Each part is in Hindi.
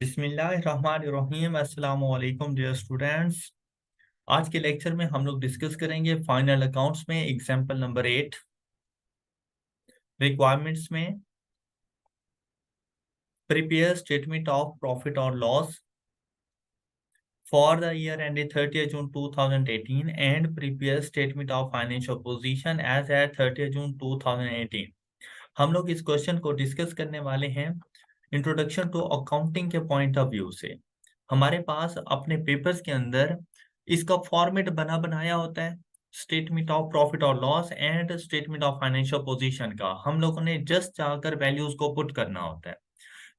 बिस्मिल्लाहिर्रहमानिर्रहीम। अस्सलाम वालेकुम डियर स्टूडेंट्स। आज के लेक्चर में हम लोग डिस्कस करेंगे फाइनल अकाउंट्स में एग्जांपल नंबर 8 रिक्वायरमेंट्स में प्रिपेयर स्टेटमेंट ऑफ प्रॉफिट और loss for the year ended 30 June 2018 and prepare statement of financial position as at 30 June 2018। हम लोग इस क्वेश्चन को डिस्कस करने वाले हैं इंट्रोडक्शन टू अकाउंटिंग के पॉइंट ऑफ व्यू से। हमारे पास अपने पेपर्स के अंदर इसका फॉर्मेट बना बनाया होता है, स्टेटमेंट ऑफ प्रॉफिट और loss and statement of financial position का। हम लोगों ने जस्ट जाकर वैल्यूज को पुट करना होता है।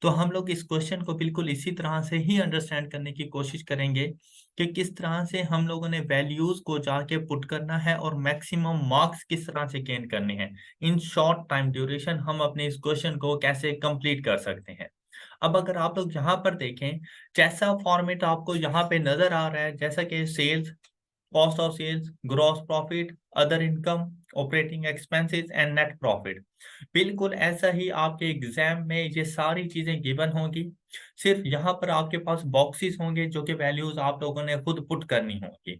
तो हम लोग इस क्वेश्चन को बिल्कुल इसी तरह से ही अंडरस्टैंड करने की कोशिश करेंगे कि किस तरह से हम लोगों ने वैल्यूज को जाके पुट करना है और मैक्सिमम मार्क्स किस तरह से गेन करने हैं। इन शॉर्ट टाइम ड्यूरेशन हम अपने इस क्वेश्चन को कैसे कंप्लीट कर सकते हैं। अब अगर आप लोग यहाँ पर देखें, जैसा फॉर्मेट आपको यहाँ पे नजर आ रहा है, जैसा कि sales, cost of sales, gross profit, other income, operating expenses and net profit, बिल्कुल ऐसा ही आपके एग्जाम में ये सारी चीजें गिवन होंगी। सिर्फ यहाँ पर आपके पास बॉक्सेस होंगे जो कि वैल्यूज आप लोगों ने खुद पुट करनी होगी।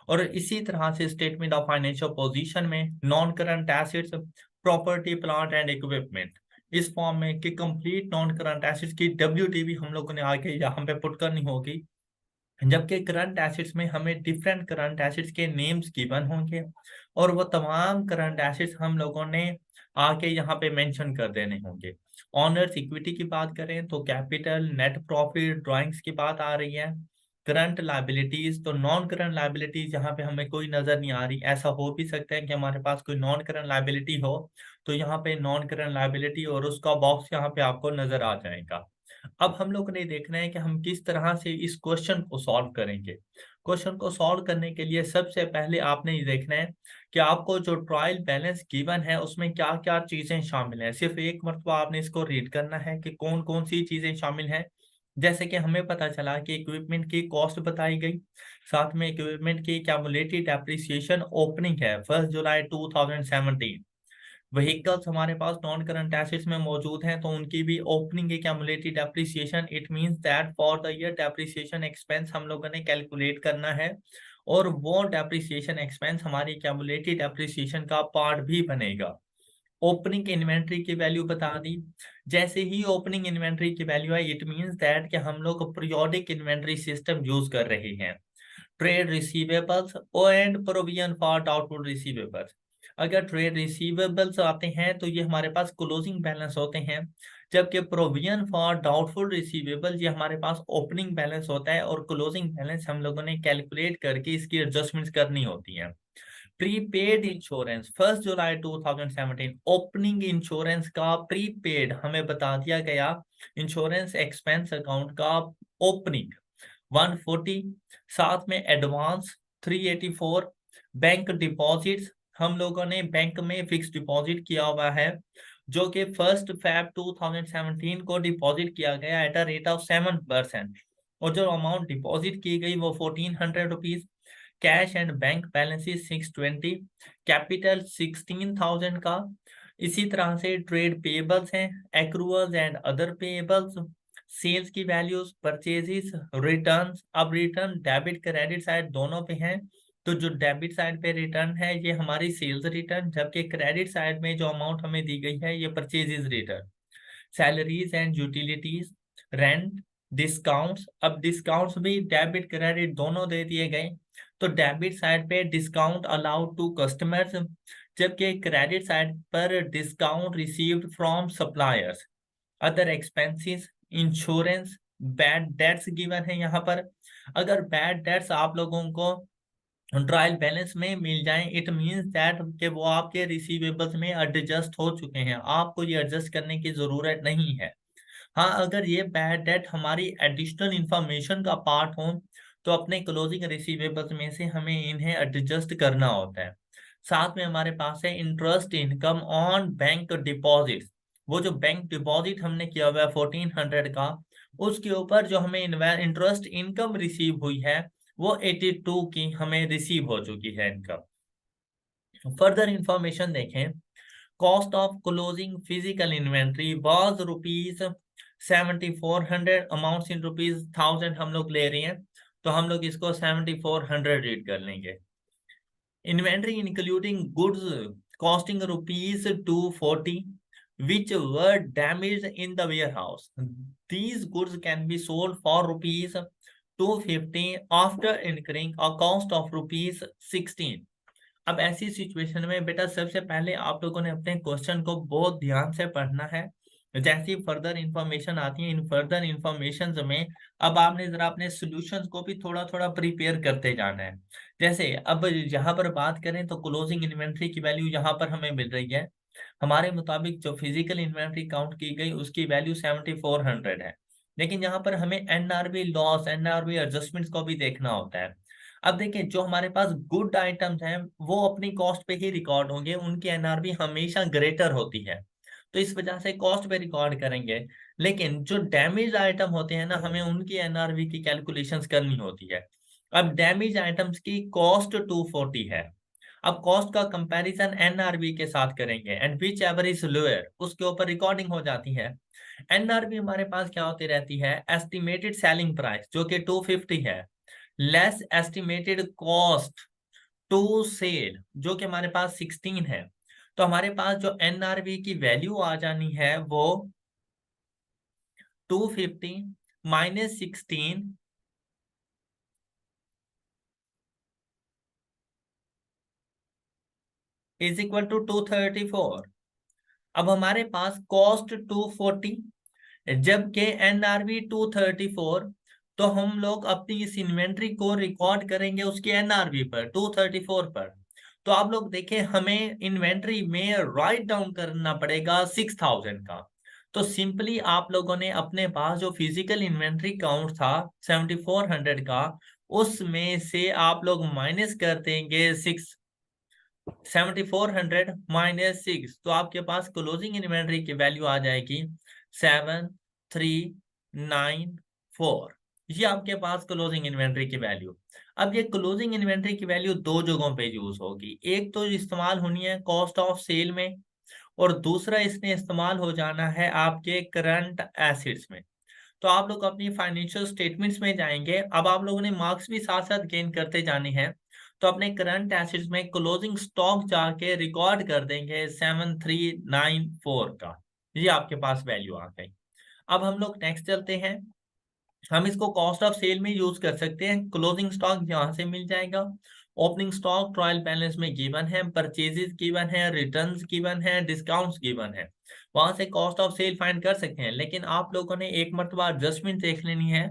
और इसी तरह से स्टेटमेंट ऑफ फाइनेंशियल पोजीशन में non current assets, property, plant and equipment, इस फॉर्म में कि कंप्लीट नॉन करंट एसेट्स की WTV हम लोगों ने आगे यहाँ पे पुट करनी होगी। जबकि करंट एसेट्स में हमें डिफरेंट करंट एसेट्स के नेम्स गिवन होंगे और वो तमाम करंट एसेट्स हम लोगों ने आके यहाँ पे मेंशन कर देने होंगे। ऑनर्स इक्विटी की बात करें तो कैपिटल, नेट प्रॉफिट, ड्राइंग्स की बात आ रही है। करंट लायबिलिटीज तो नॉन करंट लायबिलिटीज यहाँ पे हमें कोई नजर नहीं आ रही। ऐसा हो भी सकता है कि हमारे पास कोई नॉन करंट लायबिलिटी हो, तो यहाँ पे नॉन करंट लायबिलिटी और उसका बॉक्स यहाँ पे आपको नजर आ जाएगा। अब हम लोग ने देखना है कि हम किस तरह से इस क्वेश्चन को सॉल्व करेंगे। क्वेश्चन को सॉल्व करने के लिए सबसे पहले आपने ये देखना है कि आपको जो ट्रायल बैलेंस गिवन है उसमें क्या क्या चीजें शामिल हैं। सिर्फ एक मरतबा आपने इसको रीड करना है कि कौन कौन सी चीजें शामिल हैं। जैसे कि हमें पता चला कि इक्विपमेंट की कॉस्ट बताई गई, साथ में इक्विपमेंट की क्यूमुलेटेड डेप्रिसिएशन ओपनिंग है 1 जुलाई 2017। व्हीकल्स हमारे पास नॉन करंट एसेट्स में मौजूद हैं तो उनकी भी opening accumulated depreciation, it means that for the year depreciation expense हम लोगों ने कैलकुलेट करना है और वो डेप्रिसिएशन एक्सपेंस हमारी एक्यूमुलेटेड डेप्रिसिएशन का पार्ट भी बनेगा। ओपनिंग इन्वेंट्री की वैल्यू बता दी। जैसे ही ओपनिंग इन्वेंट्री की वैल्यू है, इट मींस दैट कि हम लोग पीरियोडिक इन्वेंट्री सिस्टम यूज कर रहे हैं। Trade receivables and provision for doubtful receivables, अगर ट्रेड रिसीवेबल्स आते हैं तो ये हमारे पास क्लोजिंग बैलेंस होते हैं, जबकि प्रोविजन फॉर डाउटफुल रिसीवेबल ये हमारे पास ओपनिंग बैलेंस होता है और क्लोजिंग बैलेंस हम लोगों ने कैलकुलेट करके इसकी एडजस्टमेंट्स करनी होती हैं। प्रीपेड इंश्योरेंस 1 जुलाई 2017, ओपनिंग इंश्योरेंस का प्रीपेड हमें बता दिया गया। इंश्योरेंस एक्सपेंस अकाउंट का ओपनिंग 140, साथ में एडवांस 384, बैंक डिपॉजिट्स हम लोगों ने बैंक में फिक्स डिपॉजिट किया हुआ है जो कि 1 फेब 2017 को डिपॉजिट किया गया एट अ रेट ऑफ 7%, और जो अमाउंट डिपॉजिट की गई वो 1400 rupees. Cash and bank balances 620, capital 16,000 का। इसी तरह से ट्रेड पेबल्स हैं, एक्रूअल्स एंड अदर पेबल्स, सेल्स की वैल्यूज, परचेजेस, रिटर्न्स। अब रिटर्न डेबिट क्रेडिट साइड दोनों पे हैं, तो जो डेबिट साइड पे रिटर्न है ये हमारी सेल्स रिटर्न, जबकि क्रेडिट साइड में जो अमाउंट हमें दी गई है ये purchases return. Salaries and utilities, rent, discounts. अब डिस्काउंट्स भी डेबिट क्रेडिट दोनों दे दिए गए, तो डेबिट साइड पे डिस्काउंट अलाउड टू कस्टमर्स, जबकि क्रेडिट साइड पर discount received from suppliers. Other expenses, insurance, bad debts given है यहाँ पर। अगर बैड डेट्स आप लोगों को ट्रायल बैलेंस में मिल जाए, इट मींस दैट कि वो आपके रिसीवेबल्स में एडजस्ट हो चुके हैं, आपको ये एडजस्ट करने की जरूरत नहीं है। हाँ, अगर ये बैड डेट हमारी एडिशनल इंफॉर्मेशन का पार्ट हो तो अपने क्लोजिंग रिसीवेबल्स में से हमें इन्हें एडजस्ट करना होता है। साथ में हमारे पास है interest income on bank deposit, वो जो बैंक डिपॉजिट हमने किया हुआ है 1400 का, उसके ऊपर जो हमें इंटरेस्ट इनकम रिसीव हुई है वो 82 की हमें रिसीव हो चुकी है इनकम। फर्दर इंफॉर्मेशन देखें, cost of closing physical inventory was rupees 7400 amounts in rupees 1000 हम लोग ले रहे हैं, तो हम लोग इसको 7400 रीड कर लेंगे। Inventory including goods costing rupees 240 which were damaged in the warehouse. These goods can be sold for rupees 250 after incurring a cost of rupees 16. अब ऐसी सिचुएशन में बेटा सबसे पहले आप लोगों ने अपने क्वेश्चन को बहुत ध्यान से पढ़ना है। जैसी फर्दर इंफॉर्मेशन आती है, इन फर्दर इंफॉर्मेशन में अब आपने जरा अपने सॉल्यूशंस को भी थोड़ा थोड़ा प्रिपेयर करते जाना है। जैसे अब यहाँ पर बात करें तो क्लोजिंग इन्वेंट्री की वैल्यू यहाँ पर हमें मिल रही है, हमारे मुताबिक जो फिजिकल इन्वेंट्री काउंट की गई उसकी वैल्यू 7400 है, लेकिन यहाँ पर हमें एनआरबी लॉस, एनआरबी एडजस्टमेंट्स को भी देखना होता है। अब देखें जो हमारे पास गुड आइटम्स हैं वो अपनी कॉस्ट पे ही रिकॉर्ड होंगे, उनकी एनआरबी हमेशा ग्रेटर होती है, तो इस वजह से कॉस्ट पे रिकॉर्ड करेंगे। लेकिन जो डैमेज आइटम होते हैं ना, हमें उनकी एनआरबी की कैलकुलेशंस करनी होती है। अब डैमेज आइटम्स की कॉस्ट 240 है, अब कॉस्ट का कंपैरिजन एनआरबी के साथ करेंगे and which ever is lower उसके ऊपर रिकॉर्डिंग हो जाती है। एनआरबी हमारे पास क्या होती रहती है, एस्टिमेटेड सेलिंग प्राइस जो कि 250 है, less estimated cost to sell जो कि हमारे पास 16 है। तो हमारे पास जो एनआरबी की वैल्यू आ जानी है वो 250 माइनस 16 इज इक्वल टू 234। अब हमारे पास कॉस्ट 240 जबकि एनआरबी 234, तो हम लोग अपनी इस इन्वेंट्री को रिकॉर्ड करेंगे उसकी एनआरबी पर 234 पर। तो आप लोग देखें हमें इन्वेंट्री में राइट डाउन करना पड़ेगा 6000 का। तो सिंपली आप लोगों ने अपने पास जो फिजिकल इन्वेंट्री काउंट था 7400 का, उसमें से आप लोग माइनस कर देंगे 7400 माइनस 6, तो आपके पास क्लोजिंग इन्वेंट्री की वैल्यू आ जाएगी 7394। ये आपके पास क्लोजिंग इन्वेंट्री की वैल्यू। अब ये क्लोजिंग इन्वेंट्री की वैल्यू दो जगहों पे यूज होगी, एक तो इस्तेमाल होनी है कॉस्ट ऑफ सेल में, और दूसरा इसने इस्तेमाल हो जाना है आपके करंट एसेट्स में। तो आप लोग अपनी फाइनेंशियल स्टेटमेंट्स में जाएंगे, अब आप लोगों ने मार्क्स भी साथ साथ गेन करते जाने हैं, तो अपने करंट एसेट्स में क्लोजिंग स्टॉक जाके रिकॉर्ड कर देंगे 7394 का। ये आपके पास वैल्यू आ गई। अब हम लोग नेक्स्ट चलते हैं, हम इसको कॉस्ट ऑफ सेल में यूज कर सकते हैं। क्लोजिंग स्टॉक यहाँ से मिल जाएगा, ओपनिंग स्टॉक ट्रायल बैलेंस में गिवन है, परचेजेस गिवन है, रिटर्न्स गिवन है, डिस्काउंट्स गिवन है, वहां से कॉस्ट ऑफ सेल फाइंड कर सकते हैं। लेकिन आप लोगों ने एक मरतबा एडजस्टमेंट देख लेनी है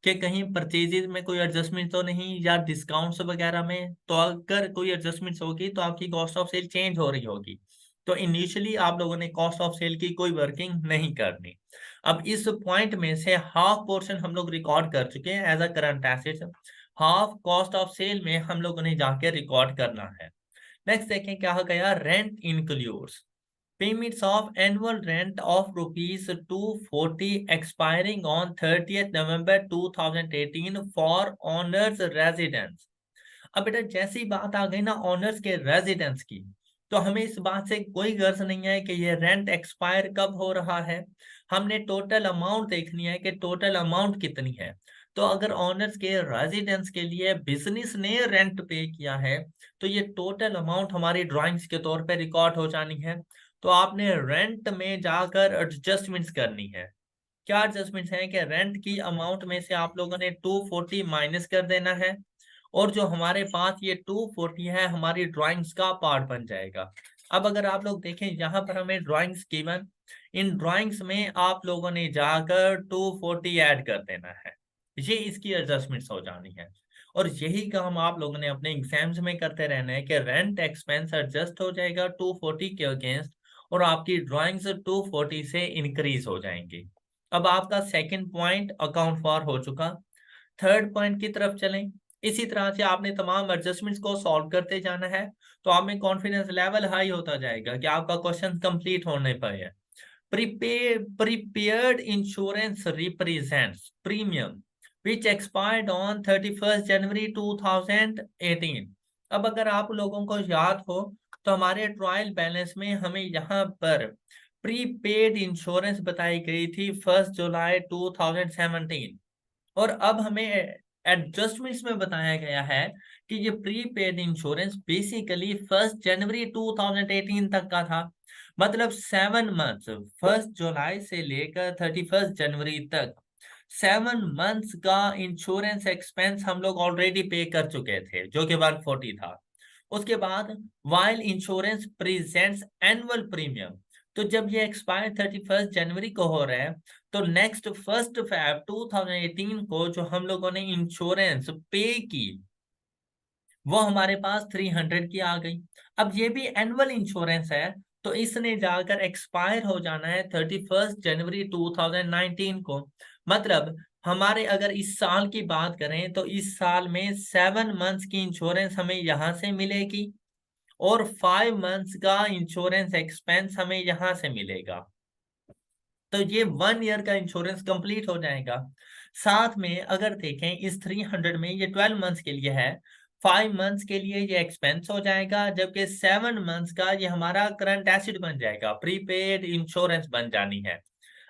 कि कहीं परचेजेस में कोई एडजस्टमेंट तो नहीं, या डिस्काउंट्स वगैरह में, तो अगर कोई एडजस्टमेंट होगी तो आपकी कॉस्ट ऑफ सेल चेंज हो रही होगी। तो इनिशियली आप लोगों ने कॉस्ट ऑफ सेल की कोई वर्किंग नहीं करनी। अब इस पॉइंट में से हाफ पोर्शन हम लोग रिकॉर्ड कर चुके हैं as a current asset, half cost of sale में हम लोगों ने जाके रिकॉर्ड करना है। नेक्स्ट देखें क्या हो गया, rent includes payments of annual rent of rupees 240 expiring on 30th November 2018 for owners residence। अब बेटा जैसी बात आ गई ना ऑनर्स के रेजिडेंस की, तो हमें इस बात से कोई गर्ज नहीं है कि ये रेंट एक्सपायर कब हो रहा है, हमने टोटल अमाउंट देखनी है कि टोटल अमाउंट कितनी है। तो अगर ऑनर्स के रेजिडेंस के लिए बिजनेस ने रेंट पे किया है, तो ये टोटल अमाउंट हमारी ड्राइंग्स के तौर पे रिकॉर्ड हो जानी है। तो आपने रेंट में जाकर एडजस्टमेंट्स करनी है। क्या एडजस्टमेंट्स है कि रेंट की अमाउंट में से आप लोगों ने 240 माइनस कर देना है, और जो हमारे पास ये 240 है हमारी ड्राइंग्स का पार्ट बन जाएगा। अब अगर आप लोग देखें यहाँ पर हमें ड्राइंग्स गिवन, इन ड्राइंग्स में आप लोगों ने जाकर 240 ऐड कर देना है, ये इसकी एडजस्टमेंट्स हो जानी है। और यही काम आप लोगों ने अपने एग्जाम्स में करते रहना है कि रेंट एक्सपेंस एडजस्ट हो जाएगा 240 के अगेंस्ट, और आपकी ड्राइंग्स 240 से इंक्रीज हो जाएंगी। अब आपका सेकंड पॉइंट अकाउंट फॉर हो चुका, थर्ड पॉइंट की तरफ चलें। इसी तरह से आपने तमाम एडजस्टमेंट्स को सॉल्व करते जाना है, तो आप में कॉन्फिडेंस लेवल हाई होता जाएगा कि आपका क्वेश्चन कंप्लीट होने पर है। Prepared insurance represents premium which expired on 31 जनवरी 2018। अब अगर आप लोगों को याद हो तो हमारे ट्रायल बैलेंस में हमें यहाँ पर प्रीपेड इंश्योरेंस बताई गई थी 1 जुलाई 2017, और अब हमें एडजस्टमेंट्स में बताया गया है कि ये प्रीपेड इंश्योरेंस बेसिकली 1 जनवरी 2018 तक का था। मतलब 7 मंथ्स, 1 जुलाई से लेकर 31 जनवरी तक 7 मंथ्स का इंश्योरेंस एक्सपेंस हम लोग ऑलरेडी पे कर चुके थे, जो कि 140 था। उसके बाद while insurance presents annual premium, तो जब ये एक्सपायर 31 जनवरी को हो रहा है, तो नेक्स्ट 1 Feb 2018 को जो हम लोगों ने इंश्योरेंस पे की वो हमारे पास 300 की आ गई। अब ये भी एनुअल इंश्योरेंस है, तो इसने जाकर एक्सपायर हो जाना है 31 जनवरी 2019 को। मतलब हमारे अगर इस साल की बात करें तो इस साल में 7 मंथ्स की इंश्योरेंस हमें यहाँ से मिलेगी और 5 मंथ्स का इंश्योरेंस एक्सपेंस हमें यहाँ से मिलेगा। तो ये 1 ईयर का इंश्योरेंस कंप्लीट हो जाएगा। साथ में अगर देखें इस 300 में ये 12 मंथ्स के लिए है, 5 मंथ्स के लिए ये एक्सपेंस हो जाएगा, जबकि 7 मंथ्स का ये हमारा करंट एसेट बन जाएगा, प्रीपेड इंश्योरेंस बन जानी है।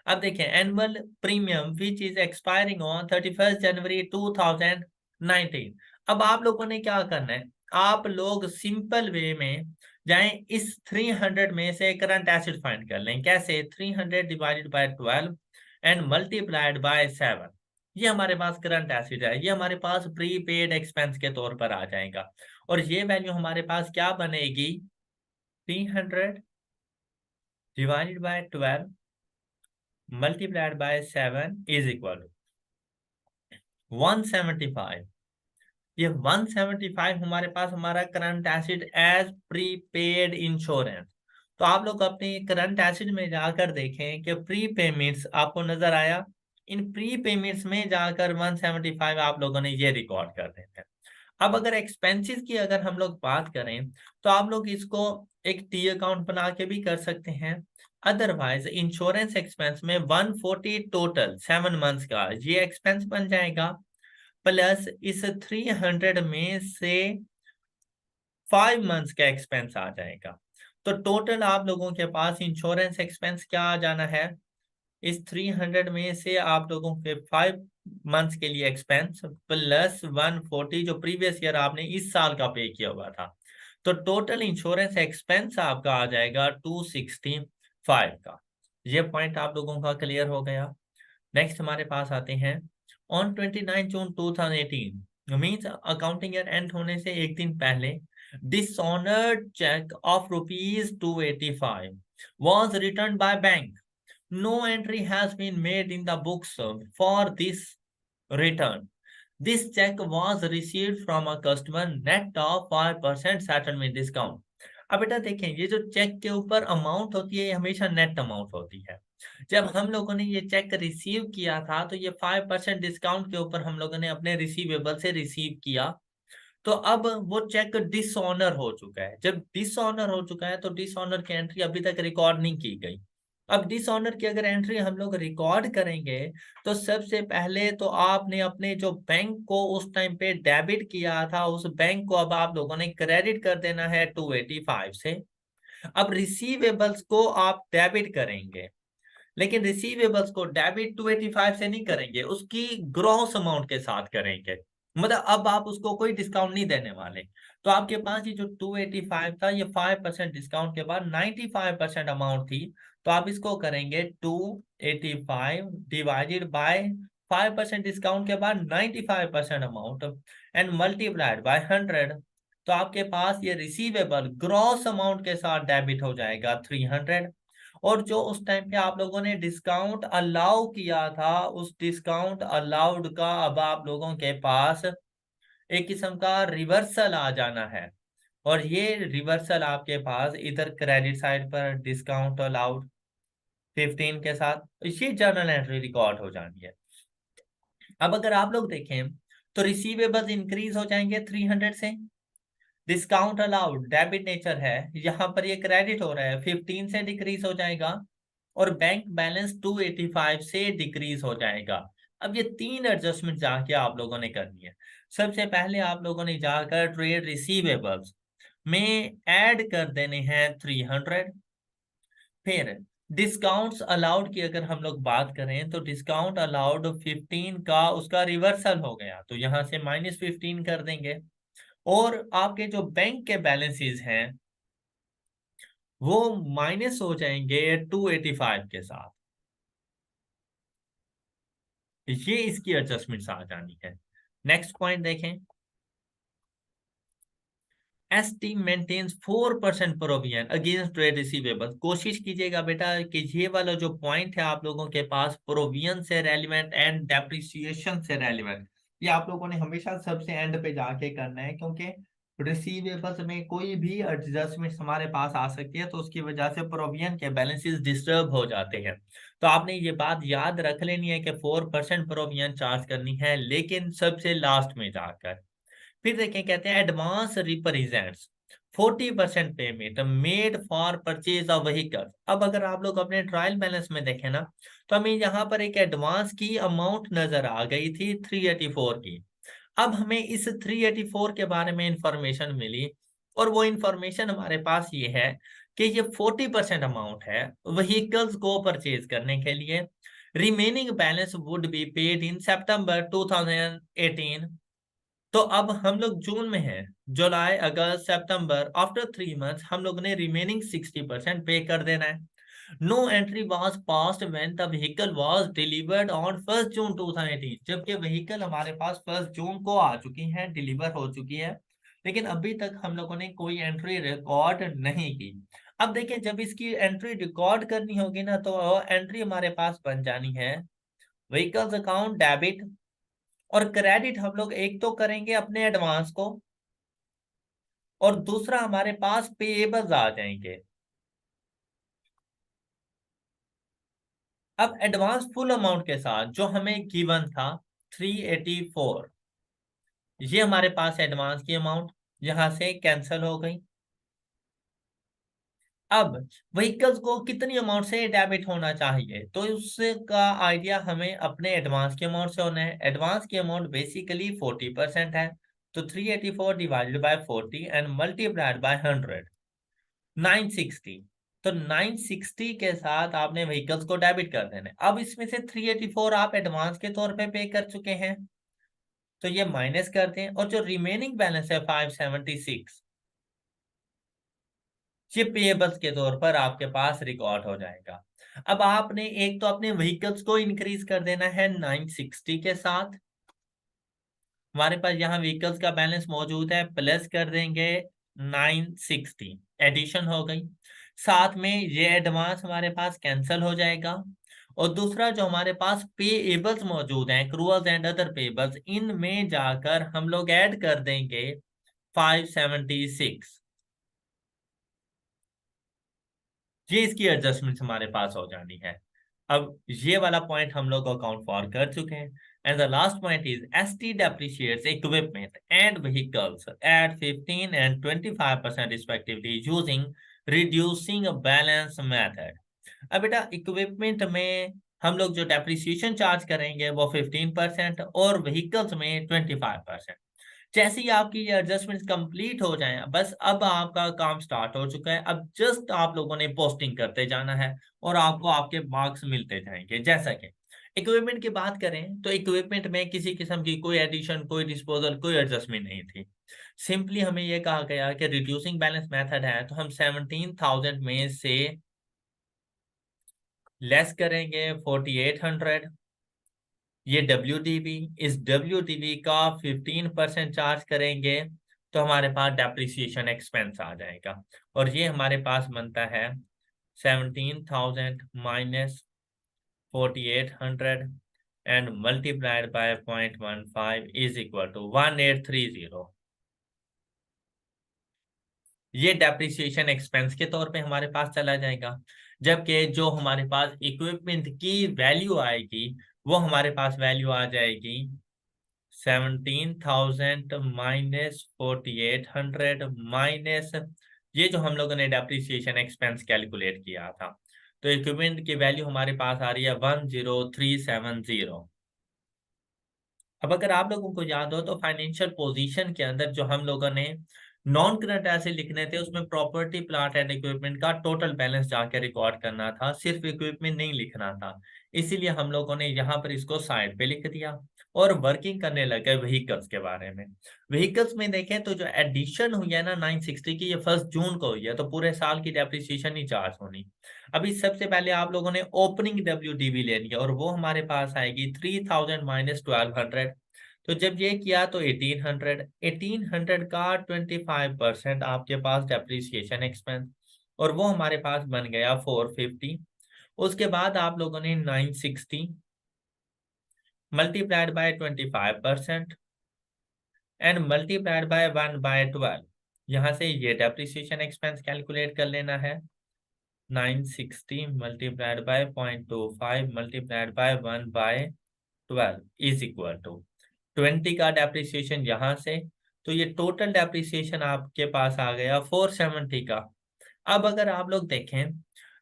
अब देखें annual premium which is expiring on 31 जनवरी 2019। अब आप लोगों ने क्या करना है, आप लोग सिंपल वे में जाएं, इस 300 में से करंट एसेट फाइंड कर लें। कैसे? 300 divided by 12 and multiplied bye 7। ये हमारे पास करंट एसेट है, ये हमारे पास प्रीपेड एक्सपेंस के तौर पर आ जाएगा, और ये वैल्यू हमारे पास क्या बनेगी, 300 divided by 12 multiplied by 7 is equal to 175। ये 175 हमारे पास हमारा current asset as prepaid insurance. तो आप लोग अपने करंट एसिड में जाकर देखें कि प्री पेमेंट्स आपको नजर आया, इन प्री पेमेंट्स में जाकर 175 आप लोगों ने ये रिकॉर्ड कर देते हैं। अब अगर एक्सपेंसेस की अगर हम लोग बात करें तो आप लोग इसको एक टी अकाउंट बना के भी कर सकते हैं। अदरवाइज इंश्योरेंस एक्सपेंस में 140 टोटल 7 मंथ्स का ये एक्सपेंस बन जाएगा, प्लस इस 300 में से 5 मंथ्स का एक्सपेंस आ जाएगा। तो टोटल आप लोगों के पास इंश्योरेंस एक्सपेंस क्या आ जाना है, इस 300 में से आप लोगों के 5 मंथ्स के लिए एक्सपेंस प्लस 140 जो प्रीवियस ईयर आपने इस साल का पे किया हुआ था, तो टोटल इंश्योरेंस एक्सपेंस आपका आ जाएगा 265 का। ये पॉइंट आप लोगों का क्लियर हो गया। नेक्स्ट हमारे पास आते हैं, on 29 June 2018 means accounting year end होने से एक दिन पहले dishonoured cheque of ₹285 was returned by bank. No entry has been made in the books for this return. This check was received from a customer net of 5% settlement discount. अब बेटा देखें, ये जो चेक के ऊपर अमाउंट होती है ये हमेशा नेट अमाउंट होती है। जब हम लोगों ने ये चेक रिसीव किया था तो ये 5% डिस्काउंट के ऊपर हम लोगों ने अपने रिसीवेबल से रिसीव किया। तो अब वो चेक डिसऑनर हो चुका है। जब डिसऑनर हो चुका है तो डिसऑनर की एंट्री अभी तक रिकॉर्ड नहीं की गई। अब डिसऑनर की अगर एंट्री हम लोग रिकॉर्ड करेंगे तो सबसे पहले तो आपने अपने जो बैंक को उस टाइम पे डेबिट किया था उस बैंक को अब आप लोगों ने क्रेडिट कर देना है 285 से। अब रिसीवेबल्स को आप डेबिट करेंगे, लेकिन रिसीवेबल्स को डेबिट 285 से नहीं करेंगे, उसकी ग्रॉस अमाउंट के साथ करेंगे। मतलब अब आप उसको कोई डिस्काउंट नहीं देने वाले। तो आपके पास ये जो 285 था ये 5% डिस्काउंट के बाद 95% अमाउंट थी, तो आप इसको करेंगे 285 डिवाइडेड बाय 5% डिस्काउंट के बाद 95% अमाउंट एंड मल्टीप्लाइड बाय 100। तो आपके पास ये रिसीवेबल ग्रॉस अमाउंट के साथ डेबिट हो जाएगा 300, और जो उस टाइम पे आप लोगों ने डिस्काउंट अलाउ किया था उस डिस्काउंट अलाउड का अब आप लोगों के पास एक किस्म का रिवर्सल आ जाना है, और ये रिवर्सल आपके पास इधर क्रेडिट साइड पर डिस्काउंट अलाउड 15 के साथ इसी जर्नल एंट्री रिकॉर्ड हो जानी है। अब अगर आप लोग देखें तो रिसीवेबल्स इंक्रीज हो जाएंगे 300 से, डिस्काउंट अलाउड डेबिट नेचर है, यहाँ पर ये क्रेडिट हो रहा है 15 से डिक्रीज हो जाएगा, और बैंक बैलेंस 285 से डिक्रीज हो जाएगा। अब ये 3 एडजस्टमेंट जाके आप लोगों ने करनी है। सबसे पहले आप लोगों ने जाकर ट्रेड रिसीवेबल्स में ऐड कर देने हैं 300, फिर डिस्काउंट्स अलाउड की अगर हम लोग बात करें तो डिस्काउंट अलाउड 15 का उसका रिवर्सल हो गया, तो यहाँ से -15 कर देंगे। और आपके जो बैंक के बैलेंसेस हैं वो माइनस हो जाएंगे 285 के साथ। ये इसकी एडजस्टमेंट्स आ जानी है। नेक्स्ट पॉइंट देखें, S T maintains 4% provision against trade receivable. कोशिश कीजिएगा बेटा कि ये वाला जो पॉइंट है आप लोगों के पास प्रोविजन से रेलिवेंट एंड डेप्रिसिएशन से रेलिवेंट, ये आप लोगों ने हमेशा सबसे एंड पे जाके करना है, क्योंकि रिसीवेबल्स में कोई भी एडजस्टमेंट हमारे पास आ सकती है तो उसकी वजह से प्रोविजन के बैलेंसेस डिस्टर्ब हो जाते हैं। तो आपने ये बात याद रख लेनी है कि 4% प्रोविजन चार्ज करनी है, लेकिन सबसे लास्ट में जाकर। फिर देखें, कहते हैं advance represents 40% payment made for purchase of vehicle. अब अगर आप लोग अपने ट्रायल बैलेंस में देखें ना, तो हमें यहाँ पर एक एडवांस की अमाउंट नजर आ गई थी 384 की। अब हमें इस 384 के बारे में इंफॉर्मेशन मिली, और वो इंफॉर्मेशन हमारे पास ये है कि ये 40% अमाउंट है व्हीकल्स को परचेज करने के लिए। Remaining balance would be paid in September 2018। तो अब हम लोग जून में हैं, जुलाई अगस्त सितंबर, आफ्टर 3 मंथ्स हम लोग ने रिमेनिंग 60% पे कर देना है। No entry was passed when the vehicle was delivered on 1 June 2018, जबकि व्हीकल हमारे पास 1 जून को आ चुकी है, डिलीवर हो चुकी है, लेकिन अभी तक हम लोगों ने कोई एंट्री रिकॉर्ड नहीं की। अब देखिए, जब इसकी एंट्री रिकॉर्ड करनी होगी ना, तो एंट्री हमारे पास बन जानी है व्हीकल्स अकाउंट डेबिट, और क्रेडिट हम लोग एक तो करेंगे अपने एडवांस को, और दूसरा हमारे पास पेएबल्स आ जाएंगे। अब एडवांस फुल अमाउंट के साथ जो हमें गिवन था 384, ये हमारे पास एडवांस की अमाउंट यहां से कैंसिल हो गई। अब व्हीकल्स को कितनी अमाउंट से डेबिट होना चाहिए, तो उसका आइडिया हमें अपने एडवांस की अमाउंट से होना है। एडवांस की अमाउंट बेसिकली 40% है, तो 384 divided by 40 and multiplied bye 100, 960। तो 960 के साथ आपने व्हीकल्स को डेबिट कर देना है। अब इसमें से 384 आप एडवांस के तौर पे कर चुके हैं, तो ये माइनस कर दें, और जो रिमेनिंग बैलेंस है 576, ये पेएबल्स के तौर पर आपके पास रिकॉर्ड हो जाएगा। अब आपने एक तो अपने व्हीकल्स को इंक्रीज कर देना है 960 के साथ, हमारे पास यहाँ व्हीकल्स का बैलेंस मौजूद है, प्लस कर देंगे 960, एडिशन हो गई। साथ में ये एडवांस हमारे पास कैंसिल हो जाएगा, और दूसरा जो हमारे पास पेएबल्स मौजूद हैं, एक्रूअल्स एंड अदर पेएबल्स, इनमें जाकर हम लोग ऐड कर देंगे 576। ये इसकी एडजस्टमेंट हमारे पास हो जानी है। अब ये वाला पॉइंट हम लोग अकाउंट फॉर कर चुके हैं। And the last point is ST depreciates equipment and vehicles at 15 and 25% respectively using reducing balance method. अब बेटा इक्विपमेंट में हम लोग जो डेप्रिसिएशन चार्ज करेंगे वो 15% और व्हीकल्स में 25%। जैसे ही आपकी ये एडजस्टमेंट कंप्लीट हो जाए, बस अब आपका काम स्टार्ट हो चुका है। अब जस्ट आप लोगों ने पोस्टिंग करते जाना है और आपको आपके मार्क्स मिलते जाएंगे। जैसा कि इक्विपमेंट की बात करें तो इक्विपमेंट में किसी किस्म की कोई एडिशन, कोई डिस्पोजल, कोई एडजस्टमेंट नहीं थी। सिंपली हमें यह कहा गया कि रिड्यूसिंग बैलेंस मेथड है, तो हम 17,000 में से लेस करेंगे 4800, ये WDV, इस WDV का 15% चार्ज करेंगे तो हमारे पास डेप्रिसिएशन एक्सपेंस आ जाएगा, और ये हमारे पास बनता है 17,000 minus 4800 and multiplied by 0.15 is equal to 1830। ये डेप्रिसिएशन एक्सपेंस के तौर पे हमारे पास चला जाएगा, जबकि जो हमारे पास इक्विपमेंट की वैल्यू आएगी वो हमारे पास वैल्यू आ जाएगी 17,000 माइनस 4800 माइनस ये जो हम लोगों ने डेप्रिसिएशन एक्सपेंस कैलकुलेट किया था, तो इक्विपमेंट की वैल्यू हमारे पास आ रही है 10370। अब अगर आप लोगों को याद हो तो फाइनेंशियल पोजीशन के अंदर जो हम लोगों ने नॉन करंट एसेट लिखने थे, उसमें प्रॉपर्टी प्लांट एंड इक्विपमेंट का टोटल बैलेंस जाके रिकॉर्ड करना था, सिर्फ इक्विपमेंट नहीं लिखना था। इसीलिए हम लोगों ने यहाँ पर इसको साइड पे लिख दिया और वर्किंग करने लगे व्हीकल्स के बारे में। व्हीकल्स में देखें तो जो एडिशन हुई है ना 960 की, ये 1 जून को हुई है, तो पूरे साल की डेप्रिसिएशन नहीं चार्ज होनी। अभी सबसे पहले आप लोगों ने ओपनिंग WDV लेनी है और वो हमारे पास आएगी 3000 माइनस 1200। तो जब ये किया तो 1800 का 25% आपके पास डेप्रिसिएशन एक्सपेंस, और वो हमारे पास बन गया 450। उसके बाद आप लोगों ने 960 multiplied bye 25% and multiplied by 1/12। यहाँ से ये डेप्रिसिएशन एक्सपेंस कैलकुलेट कर लेना है। 960 multiplied by 0.25 multiplied by 1/12 is equal to 20 का डेप्रिसिएशन यहाँ से। तो ये टोटल डेप्रिसिएशन आपके पास आ गया 470 का। अब अगर आप लोग देखें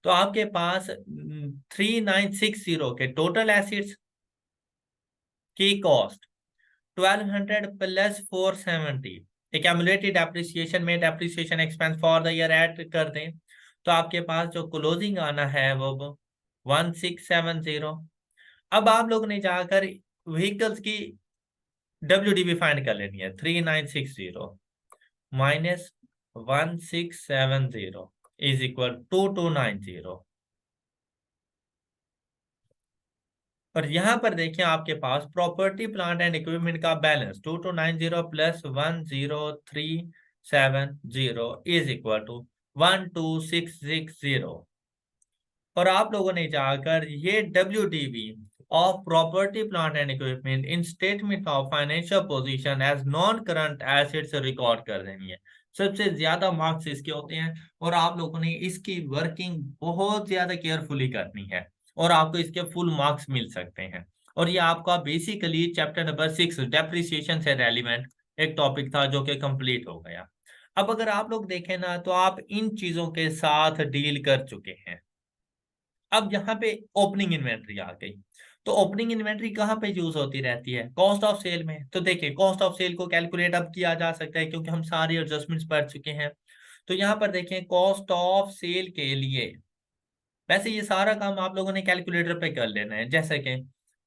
तो आपके पास 3960 के टोटल एसिड्स की कॉस्ट 1200 प्लस 470 एक्यूमुलेटेड डेप्रिसिएशन में depreciation expense for the year add कर दें, तो आपके पास जो क्लोजिंग आना है वो 1670। अब आप लोग ने जाकर व्हीकल्स की WDV फाइंड कर लेनी है। 3960 माइनस 1670 इज इक्वल 2290। और यहां पर देखिए आपके पास प्रॉपर्टी प्लांट एंड इक्विपमेंट का balance 2290 plus 10370 is equal to 12660। और आप लोगों ने जाकर ये WDV of property plant and equipment in statement of financial position as non current assets record कर देनी है। सबसे ज्यादा मार्क्स इसके होते हैं और आप लोगों ने इसकी वर्किंग बहुत ज्यादा केयरफुली करनी है और आपको इसके फुल मार्क्स मिल सकते हैं। और ये आपका बेसिकली चैप्टर नंबर 6 डेप्रिसिएशन से रेलिवेंट एक टॉपिक था जो कि कंप्लीट हो गया। अब अगर आप लोग देखें ना तो आप इन चीजों के साथ डील कर चुके हैं। अब यहाँ पे ओपनिंग इन्वेंट्री आ गई। तो ओपनिंग इन्वेंट्री कहाँ पे यूज होती रहती है? कॉस्ट ऑफ सेल में। तो देखिए कॉस्ट ऑफ सेल को कैलकुलेट अब किया जा सकता है क्योंकि हम सारी एडजस्टमेंट्स पढ़ चुके हैं। तो यहाँ पर देखें कॉस्ट ऑफ सेल के लिए, वैसे ये सारा काम आप लोगों ने कैलकुलेटर पे कर लेना है। जैसे कि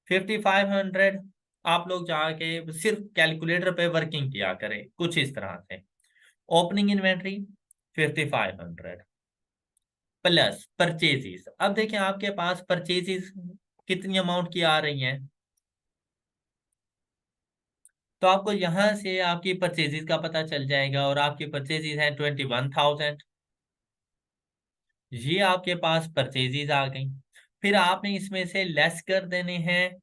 5500 आप लोग जाके सिर्फ कैलकुलेटर पे वर्किंग किया करें कुछ इस तरह से। Opening inventory 5500 plus purchases. अब देखें आपके पास परचेजेस कितनी अमाउंट की आ रही हैं, तो आपको यहां से आपकी परचेजेस का पता चल जाएगा। और आपकी परचेजेस है 21,000। ये आपके पास परचेजेस आ गई। फिर आपने इसमें से लेस कर देने हैं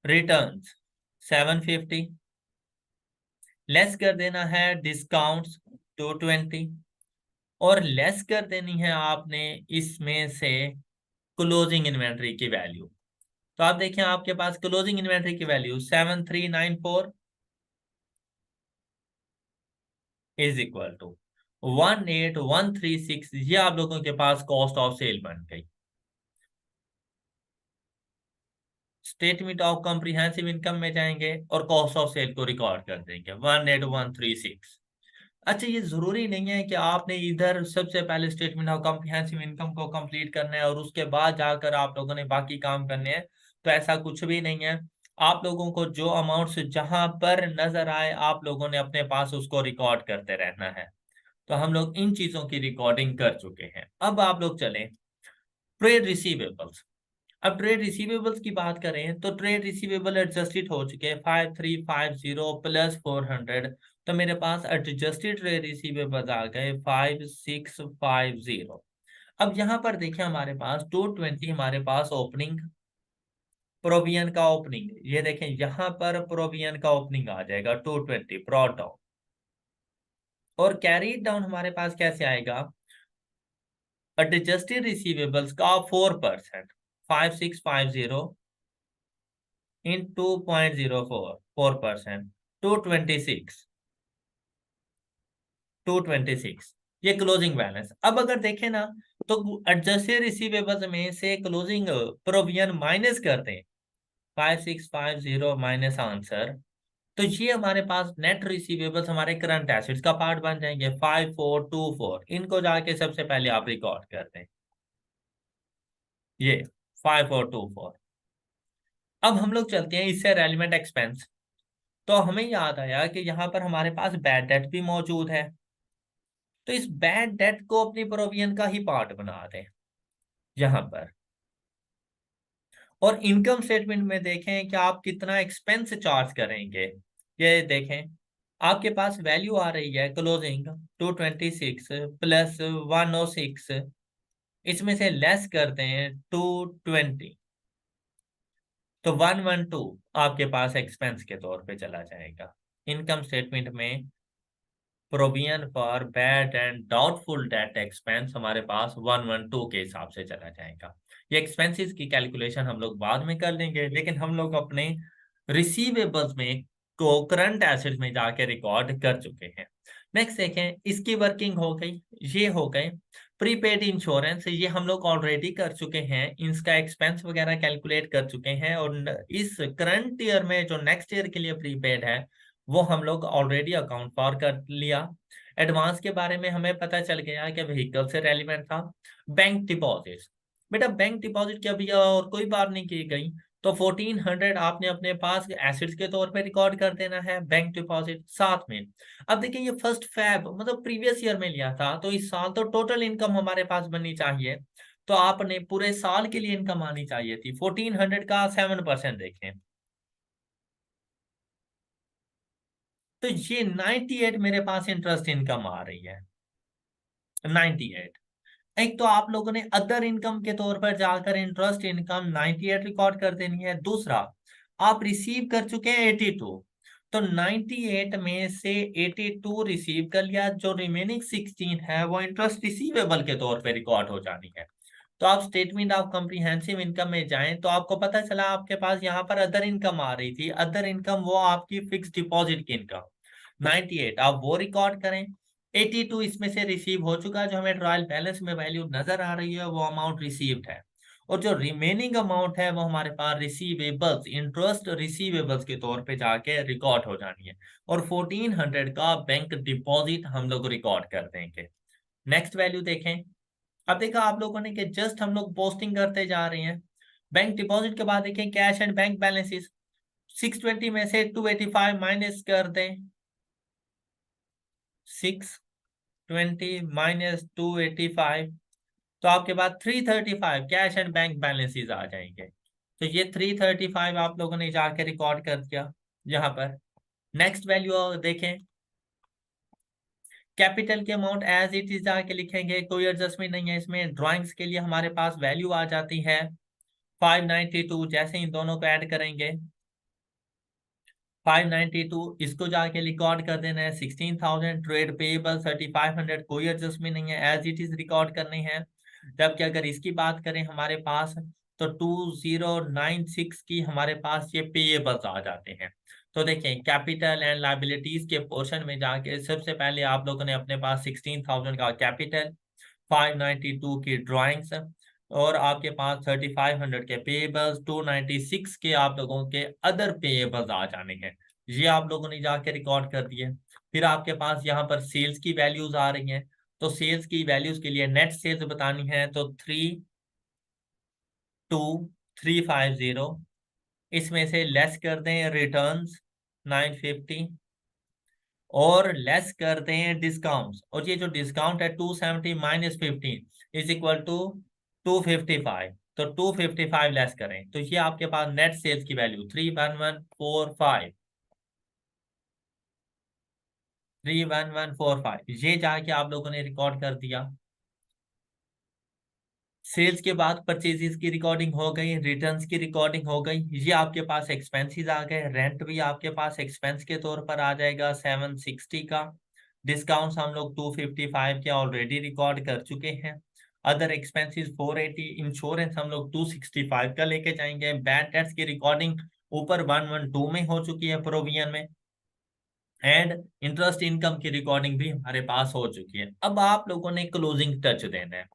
रिटर्न्स 750, लेस कर देना है डिस्काउंट्स 220, और लेस कर देनी है आपने इसमें से क्लोजिंग इन्वेंट्री की वैल्यू। तो आप देखें आपके पास क्लोजिंग इन्वेंट्री की वैल्यू 7394 इज इक्वल टू 18136। ये आप लोगों के पास कॉस्ट ऑफ सेल बन गई। स्टेटमेंट ऑफ कॉम्प्रिहेंसिव इनकम में जाएंगे और कॉस्ट ऑफ सेल को रिकॉर्ड कर देंगे 18136। अच्छा, ये जरूरी नहीं है कि आपने इधर सबसे पहले स्टेटमेंट ऑफ कॉम्प्रिहेंसिव इनकम को कंप्लीट करना है और उसके बाद जाकर आप लोगों ने बाकी काम करने हैं। तो ऐसा कुछ भी नहीं है। आप लोगों को जो अमाउंट्स जहां पर नजर आए आप लोगों ने अपने पास उसको रिकॉर्ड करते रहना है। तो हम लोग इन चीजों की रिकॉर्डिंग कर चुके हैं। अब आप लोग चलें ट्रेड रिसीवेबल्स। अब ट्रेड रिसीवेबल्स की बात करें तो ट्रेड रिसीवेबल एडजस्टेड हो चुके हैं 5350 प्लस 400। तो मेरे पास एडजस्टेड ट्रेड रिसीवेबल्स आ गए 5650। अब यहाँ पर देखें हमारे पास 220 हमारे पास ओपनिंग प्रोविजन का ओपनिंग, ये देखें यहाँ पर प्रोविजन का ओपनिंग आ जाएगा 220 ब्रॉट डाउन। और कैरीड डाउन हमारे पास कैसे आएगा? एडजस्टेड रिसीवेबल्स का 4% 5650 इन 2.04 4% 226 226 ये क्लोजिंग बैलेंस। अब अगर देखें ना तो एडजस्टेड रिसीवेबल्स में से क्लोजिंग प्रोविजन माइनस कर दें 5650 माइनस आंसर तो ये हमारे पास नेट रिसीवेबल्स हमारे करंट एसेट्स का पार्ट बन जाएंगे। 5424 इनको जाके सबसे पहले आप रिकॉर्ड कर दें, ये 5424। अब हम लोग चलते हैं इससे रेलिवेंट एक्सपेंस। तो हमें याद आया कि यहाँ पर हमारे पास बैड डेट भी मौजूद है, तो इस बैड डेट को अपनी प्रोविजन का ही पार्ट बना दें यहाँ पर। और इनकम स्टेटमेंट में देखें कि आप कितना एक्सपेंस चार्ज करेंगे। ये देखें, आपके पास वैल्यू आ रही है क्लोजिंग 226 प्लस 106, इसमें से लेस करते हैं 220, तो 112 आपके पास एक्सपेंस के तौर पे चला जाएगा। इनकम स्टेटमेंट में provision for bad and doubtful debt expense हमारे पास 112 के हिसाब से चला जाएगा। ये एक्सपेंसेस की कैलकुलेशन हम लोग बाद में कर लेंगे, लेकिन हम लोग अपने रिसीवेबल्स में को करंट एसेट्स में जाके रिकॉर्ड कर चुके हैं। नेक्स्ट देखें, इसकी वर्किंग हो गई, ये हो गए। प्रीपेड इंश्योरेंस ये हम लोग ऑलरेडी कर चुके हैं, इसका एक्सपेंस वगैरह कैलकुलेट कर चुके हैं। और इस करंट ईयर में जो नेक्स्ट ईयर के लिए प्रीपेड है वो हम लोग ऑलरेडी अकाउंट फॉर कर लिया। एडवांस के बारे में हमें पता चल गया कि व्हीकल से रेलिवेंट था। बैंक डिपॉजिट, बेटा बैंक डिपॉजिट की अभी और कोई बात नहीं की गई, तो 1400 आपने अपने पास एसेट्स के तौर पे रिकॉर्ड कर देना है बैंक डिपॉजिट साथ में। अब देखिए ये फर्स्ट फैब मतलब प्रीवियस ईयर में लिया था, तो इस साल तो टोटल इनकम हमारे पास बननी चाहिए, तो आपने पूरे साल के लिए इनकम आनी चाहिए थी। 1400 का 7% देखें, तो ये 98 मेरे पास इंटरेस्ट इनकम आ रही है। 98, एक तो आप लोगों ने अदर इनकम के तौर पर जाकर इंटरेस्ट इनकम 98 रिकॉर्ड कर देनी है। दूसरा, आप रिसीव कर चुके हैं 82, तो 98 में से 82 रिसीव कर लिया, जो रिमेनिंग 16 है वो इंटरेस्ट रिसीवेबल के तौर पे रिकॉर्ड हो जानी है। तो आप स्टेटमेंट ऑफ कॉम्प्रिहेंसिव इनकम में जाएं तो आपको पता चला आपके पास यहाँ पर अदर इनकम आ रही थी। अदर इनकम वो आपकी फिक्स डिपॉजिट की इनकम 98 आप वो रिकॉर्ड करें। 82 इसमें से रिसीव हो चुका है, जो हमें ट्रायल बैलेंस में वैल्यू नजर आ रही है वो अमाउंट रिसीव्ड है। और जो रिमेनिंग अमाउंट है वो हमारे पास रिसीवेबल्स इंटरेस्ट रिसीवेबल्स के तौर पे जाके रिकॉर्ड हो जानी है। और 1400 का बैंक डिपॉजिट हम लोग रिकॉर्ड कर देंगे। नेक्स्ट वैल्यू देखें, अब देखा आप लोगों ने कि जस्ट हम लोग पोस्टिंग करते जा रहे हैं। बैंक डिपॉजिट के बाद देखें कैश एंड बैंक बैलेंसेस, 620 में से 285 माइनस कर दें, 620 माइनस 285, तो आपके पास 335 कैश एंड बैंक बैलेंसेस आ जाएंगे। तो ये 335 आप लोगों ने जाके रिकॉर्ड कर दिया यहाँ पर। नेक्स्ट वैल्यू देखें, कैपिटल के अमाउंट एज इट इज जाके लिखेंगे, कोई एडजस्टमेंट नहीं है इसमें। ड्राइंग्स के लिए हमारे पास वैल्यू आ जाती है 592, जैसे इन दोनों को ऐड करेंगे 592, इसको जाके रिकॉर्ड कर देना है 16,000। ट्रेड पेएबल 3500, कोई एडजस्टमेंट नहीं है, एज इट इज रिकॉर्ड करनी है। जबकि अगर इसकी बात करें हमारे पास, तो 2096 की हमारे पास ये पेएबल्स आ जाते हैं। तो देखें कैपिटल एंड लाइबिलिटीज के पोर्शन में जाके सबसे पहले आप लोगों ने अपने पास 16,000 का कैपिटल, 592 की ड्राइंग्स, और आपके पास 3500 के पेएबल्स, 296 के आप लोगों के अदर पेएबल्स आ जाने हैं। ये आप लोगों ने जाके रिकॉर्ड कर दिए। फिर आपके पास यहाँ पर सेल्स की वैल्यूज आ रही हैं, तो सेल्स की वैल्यूज के लिए नेट सेल्स बतानी है, तो 32350, इसमें से लेस कर दें रिटर्न्स 950, और लेस करते हैं डिस्काउंट, और ये जो डिस्काउंट है 270 माइनस 15 इज इक्वल टू 255, तो 255 लेस करें, तो ये आपके पास नेट सेल्स की वैल्यू 31145, 31145 ये जाके आप लोगों ने रिकॉर्ड कर दिया। सेल्स के बाद परचेजेस की रिकॉर्डिंग हो गई, रिटर्न्स की रिकॉर्डिंग हो गई, ये आपके पास एक्सपेंसेस आ गए। रेंट भी आपके पास एक्सपेंस के तौर पर आ जाएगा 760 का। डिस्काउंट्स हम लोग 255 के ऑलरेडी रिकॉर्ड कर चुके हैं। अदर एक्सपेंसेस 480, इंश्योरेंस हम लोग 265 का लेके जाएंगे। बैड डेट्स की रिकॉर्डिंग ऊपर 112 में हो चुकी है प्रोविजन में, एंड इंटरेस्ट इनकम की रिकॉर्डिंग भी हमारे पास हो चुकी है। अब आप लोगों ने क्लोजिंग टच देना है।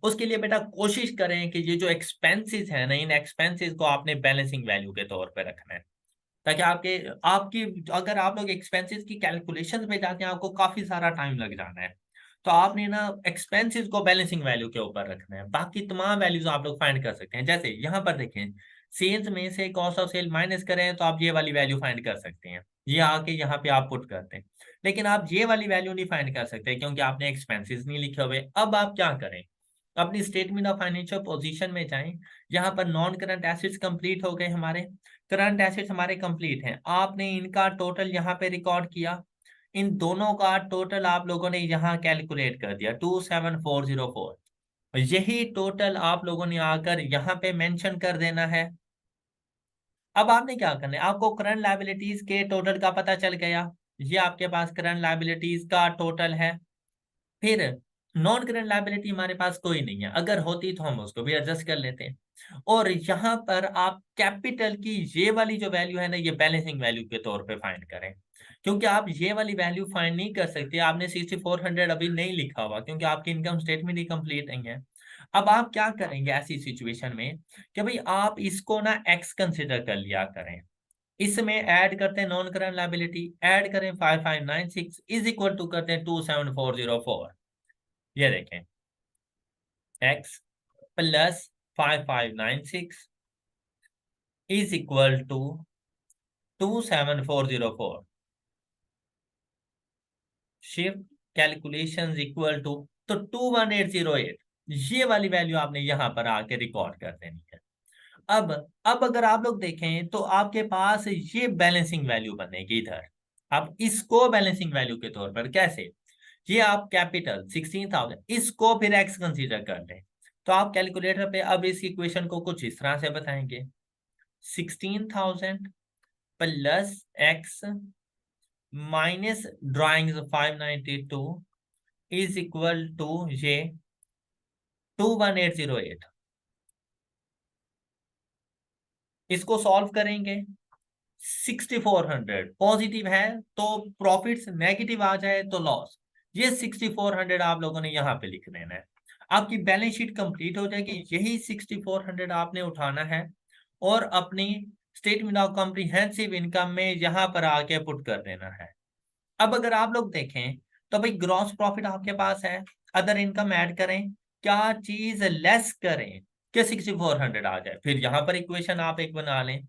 उसके लिए बेटा कोशिश करें कि ये जो एक्सपेंसेस है ना, इन एक्सपेंसेस को आपने बैलेंसिंग वैल्यू के तौर पे रखना है। ताकि आपके आपकी अगर आप लोग एक्सपेंसेस की कैलकुलेशन पे जाते हैं, आपको काफी सारा टाइम लग जाना है। तो आपने ना एक्सपेंसेस को बैलेंसिंग वैल्यू के ऊपर रखना है, बाकी तमाम वैल्यूज आप लोग फाइंड कर सकते हैं। जैसे यहाँ पर देखें, सेल्स में से कॉस्ट ऑफ सेल माइनस करें तो आप ये वाली वैल्यू फाइंड कर सकते हैं, ये आके यहाँ पे आप पुट करते हैं। लेकिन आप ये वाली वैल्यू नहीं फाइंड कर सकते क्योंकि आपने एक्सपेंसेस नहीं लिखे हुए। अब आप क्या करें, अपनी स्टेटमेंट ऑफ फाइनेंशियल पोजीशन में जाएं, यहाँ पर नॉन करंट एसेट्स कंप्लीट हो गए, हमारे करंट एसेट्स हमारे कंप्लीट हैं। आपने इनका टोटल यहाँ पे रिकॉर्ड किया, इन दोनों का टोटल आप लोगों ने यहाँ कैलकुलेट कर दिया 27404। यही टोटल आप लोगों ने आकर यहाँ पे मेंशन कर देना है। अब आपने क्या करना है, आपको करंट लायबिलिटीज के टोटल का पता चल गया, ये आपके पास करंट लायबिलिटीज का टोटल है। फिर नॉन करंट लायबिलिटी हमारे पास कोई नहीं है, अगर होती तो हम उसको भी एडजस्ट कर लेते हैं। और यहाँ पर आप कैपिटल की ये वाली जो वैल्यू है ना, ये बैलेंसिंग वैल्यू के तौर पे फाइंड करें, क्योंकि आप ये वाली वैल्यू फाइंड नहीं कर सकते, आपने 6400 अभी नहीं लिखा हुआ क्योंकि आपकी इनकम स्टेटमेंट ही कंप्लीट नहीं है। अब आप क्या करेंगे ऐसी सिचुएशन में कि भाई आप इसको ना एक्स कंसिडर कर लिया करें, इसमें ऐड करते हैं नॉन करंट लायबिलिटी, ऐड करें 5596 इज इक्वल टू करते हैं 27404। ये देखें, x plus 5596 is equal to 27404। Shift calculation equal to, तो 21808, ये वाली वैल्यू आपने यहां पर आके रिकॉर्ड कर देनी है। अब अगर आप लोग देखें तो आपके पास ये बैलेंसिंग वैल्यू बनेगी इधर। अब इसको बैलेंसिंग वैल्यू के तौर पर कैसे, ये आप कैपिटल 16,000 इसको फिर एक्स कंसीडर कर लें, तो आप कैलकुलेटर पे अब इस इक्वेशन को कुछ इस तरह से बताएंगे, 16,000 plus x minus drawing 592 is equal to ये 21808। इसको सॉल्व करेंगे, 6400 पॉजिटिव है तो प्रॉफिट्स, नेगेटिव आ जाए तो लॉस। ये 6400 आप लोगों ने यहाँ पे लिख देना है, आपकी बैलेंस शीट कंप्लीट हो जाएगी। यही 6400 आपने उठाना है और अपनी स्टेटमेंट ऑफ कॉम्प्रिहेंसिव इनकम में यहाँ पर आके पुट कर देना है। अब अगर आप लोग देखें तो भाई ग्रॉस प्रॉफिट आपके पास है, अदर इनकम ऐड करें, क्या चीज लेस करें कि 6400 आ जाए। फिर यहाँ पर इक्वेशन आप एक बना लें,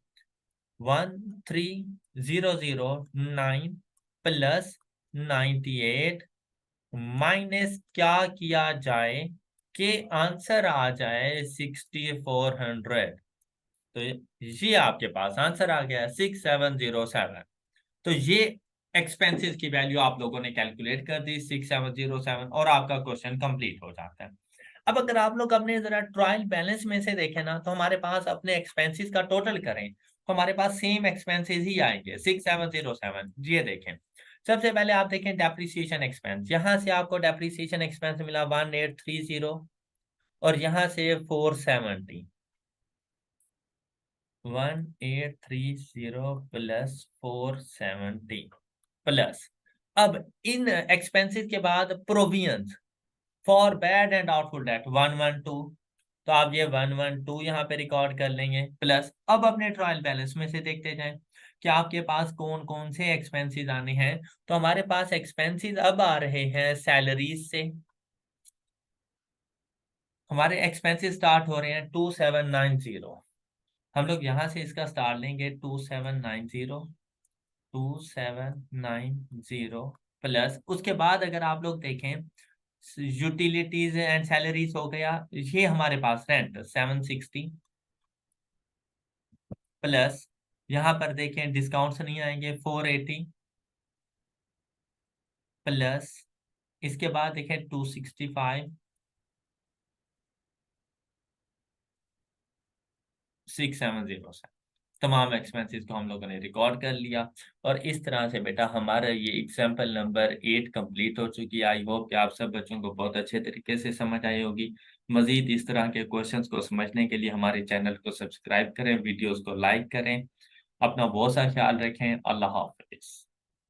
13,009 प्लस 98 माइनस क्या किया जाए कि आंसर आ जाए 6400। तो ये आपके पास आंसर आ गया 6707। तो ये एक्सपेंसेस की वैल्यू आप लोगों ने कैलकुलेट कर दी 6707 और आपका क्वेश्चन कंप्लीट हो जाता है। अब अगर आप लोग अपने जरा ट्रायल बैलेंस में से देखें ना, तो हमारे पास अपने एक्सपेंसेस का टोटल करें तो हमारे पास सेम एक्सपेंसेस ही आएंगे 6707। ये देखें, सबसे पहले आप देखें डेप्रिसिएशन एक्सपेंस, यहाँ से आपको डेप्रिसिएशन एक्सपेंस मिला 1830 और यहाँ से 470, 1830 प्लस 470 प्लस, अब इन एक्सपेंसेस के बाद provisions for bad and doubtful debt 112, तो आप ये 112 यहाँ पे रिकॉर्ड कर लेंगे। प्लस अब अपने ट्रायल बैलेंस में से देखते जाएं कि आपके पास कौन कौन से एक्सपेंसेस आने हैं। तो हमारे पास एक्सपेंसेस अब आ रहे हैं सैलरीज से, हमारे एक्सपेंसेस स्टार्ट हो रहे हैं 2790। हम लोग यहाँ से इसका स्टार्ट लेंगे 2790 प्लस, उसके बाद अगर आप लोग देखें यूटिलिटीज एंड सैलरीज हो गया, ये हमारे पास रेंट 760 प्लस, यहाँ पर देखें डिस्काउंट्स नहीं आएंगे 480 प्लस, इसके बाद देखें 265 670। तमाम एक्सपेंसेस को हम लोगों ने रिकॉर्ड कर लिया और इस तरह से बेटा हमारा ये एग्जाम्पल नंबर 8 कंप्लीट हो चुकी है। आई होप कि आप सब बच्चों को बहुत अच्छे तरीके से समझ आई होगी। मजीद इस तरह के क्वेश्चंस को समझने के लिए हमारे चैनल को सब्सक्राइब करें, वीडियोस को लाइक करें। अपना बहुत सा ख्याल रखें। अल्लाह हाफिज।